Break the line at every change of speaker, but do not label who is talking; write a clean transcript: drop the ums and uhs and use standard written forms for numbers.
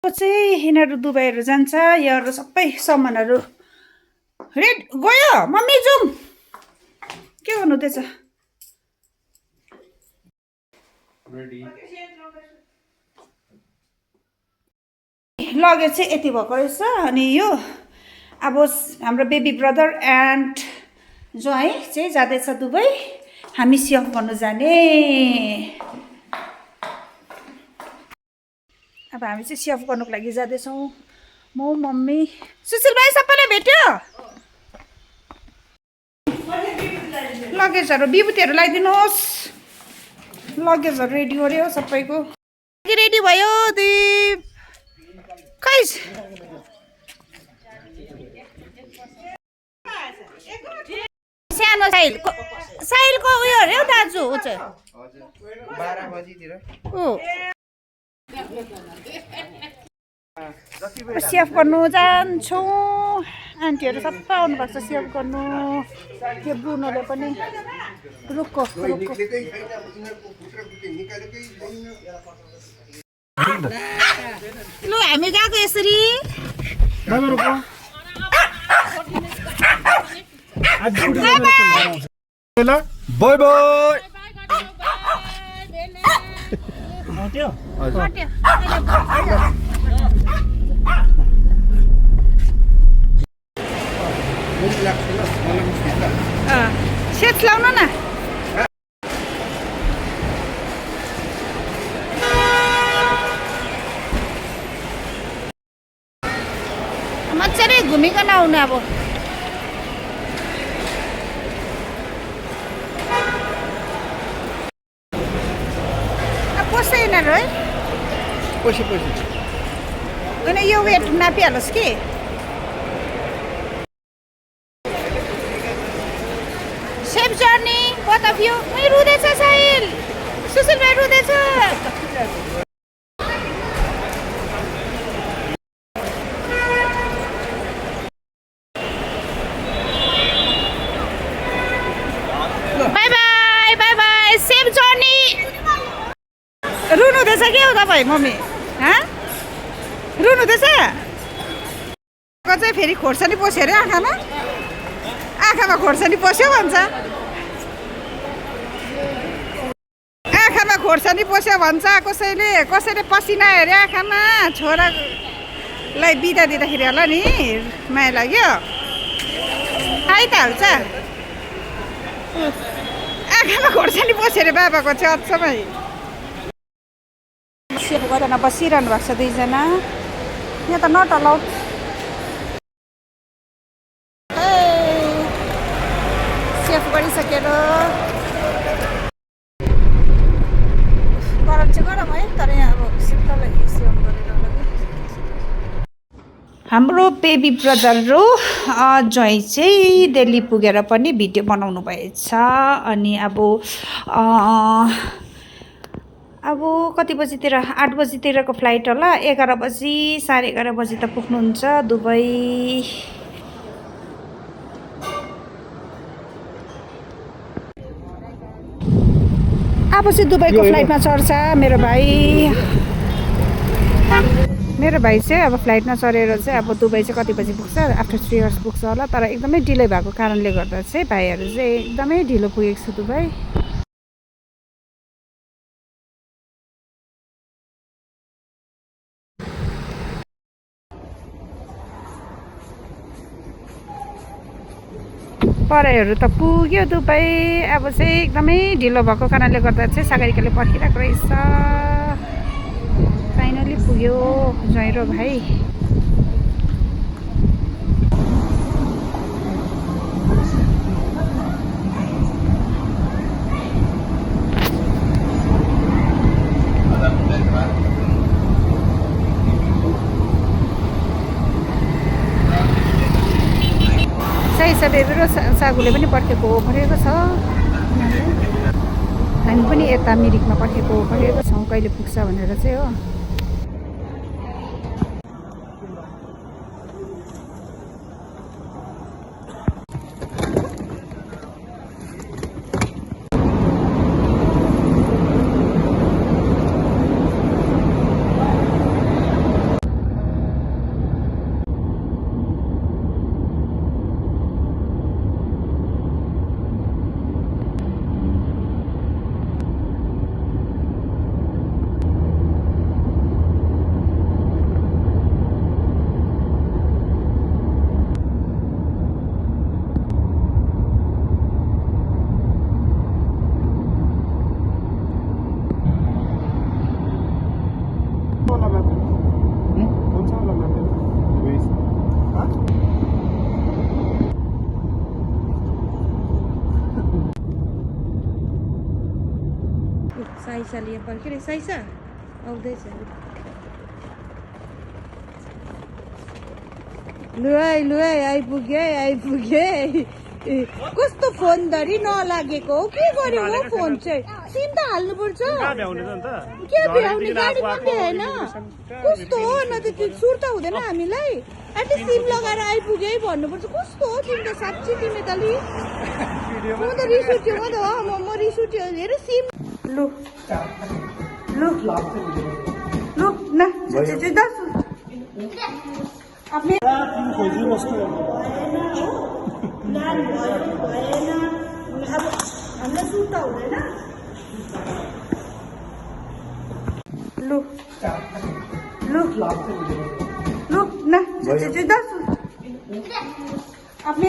चाहिँ यिनीहरू दुबईहरू जान्छ यहाँहरू सबै सामानहरू रेड गयो मम्मी जाउँ के गर्नु हुँदैछ लगेज चाहिँ यति भएको रहेछ अनि यो अब हाम्रो बेबी ब्रदर एन्ड ज्वाइँ चाहिँ जाँदैछ दुबई हामी सेफ गर्नु जाने अब हामी चाहिँ सेफ गर्नुको लागि जाँदैछौँ म मम्मी सुशील भाइ सबैलाई भेट्यो लगेजहरू विभूतिहरू लगाइदिनुहोस् लगेजहरू रेडी गर्यो सबैको रेडी भयो दिप खै सानो साहिलको उयो अरे हौ दाजु ऊ चाहिँ
12 बजीतिर
सेफ गर्नु जान्छौँ आन्टीहरू सबै आउनुभएको छ सेफ गर्नु त्यो ब्रुनोले पनि रुखको लु हामी गएको यसरी
बाई बाई
सेट लाउनु न मजाले घुमिकन आउनु अब पोस्छ यिनीहरू है
पछि
होइन यो वेट नापिहालोस् कि safe journey both of you रुँदैछ साहिल सुशील भाइ रुँदैछ bye bye bye bye safe journey रुनु हुँदैछ के हो तपाईँ मम्मी रुनु हुँदैछ चाहिँ फेरि खोर्सानी पस्यो अरे आँखामा खोर्सानी पस्यो भन्छ आँखामा खोर्सानी पस्यो भन्छ कसैले पसिना हेरे आँखामा छोरालाई बिदा दिँदाखेरि होला नि माया लाग्यो आइ त हाल्छ आँखामा खोर्सानी पस्यो अरे बाबाको चाहिँ अचम्मै सेफ गरेर बसिरहनु भएको छ दुईजना यहाँ त नट अलाउड सेफ गरिसकेर गरम चाहिँ गरम है तर यहाँ अब शीतल सेफ गरेर हाम्रो बेबी ब्रदर र ज्वाइँ चाहिँ दिल्ली पुगेर पनि भिडियो बनाउनु भएछ अनि अब कति बजीतिर 8 बजीतिरको फ्लाइट होला 11 बजी 11:30 बजी त पुग्नुहुन्छ दुबई अब चाहिँ दुबईको फ्लाइटमा चढ्छ मेरो भाइ चाहिँ अब फ्लाइटमा चढेर चाहिँ अब दुबई चाहिँ कति बजी पुग्छ आफ्टर 3 आवर्स पुग्छ होला तर एकदमै डिले भएको कारणले गर्दा चाहिँ भाइहरू चाहिँ एकदमै ढिलो पुगेको छ दुबई पढाइहरू त पुग्यो दुबई अब चाहिँ एकदमै ढिलो भएको कारणले गर्दा चाहिँ सागरिकाले पर्खिरहेको रहेछ फाइनली पुग्यो ज्वाइँ र भाइ बेबी र सागुले पनि पर्खेको परेको छ हामी पनि यता मिरिकमा पर्खेको परेको छौँ कहिले पुग्छ भनेर चाहिँ हो
वाला मैप है? कौन सा वाला मैप है? वही से। हाँ?
साइसाले यहाँ पर्ख्यो रे साइसा आउँदैछ लु है आइपुगे कस्तो फोन धरि नलागेको हो के गर्यो हो फोन चाहिँ सिम त हाल्नुपर्छ के भ्याउने गाडी पनि भ्याएन कस्तो हो न त त्यो सुर्ता हुँदैन हामीलाई एटलिस्ट सिम लगाएर आइपुगे भन्नुपर्छ कस्तो हो तिमी त साँच्ची तिमी त अलि म त रिस उठ्यो म त म रिस उठ्यो हेर सिम लु लु लु न दस आफ्नै प्लान भयो भएन अब हामीलाई सुर्ता हुँदैन लु लु लु न दस आफ्नै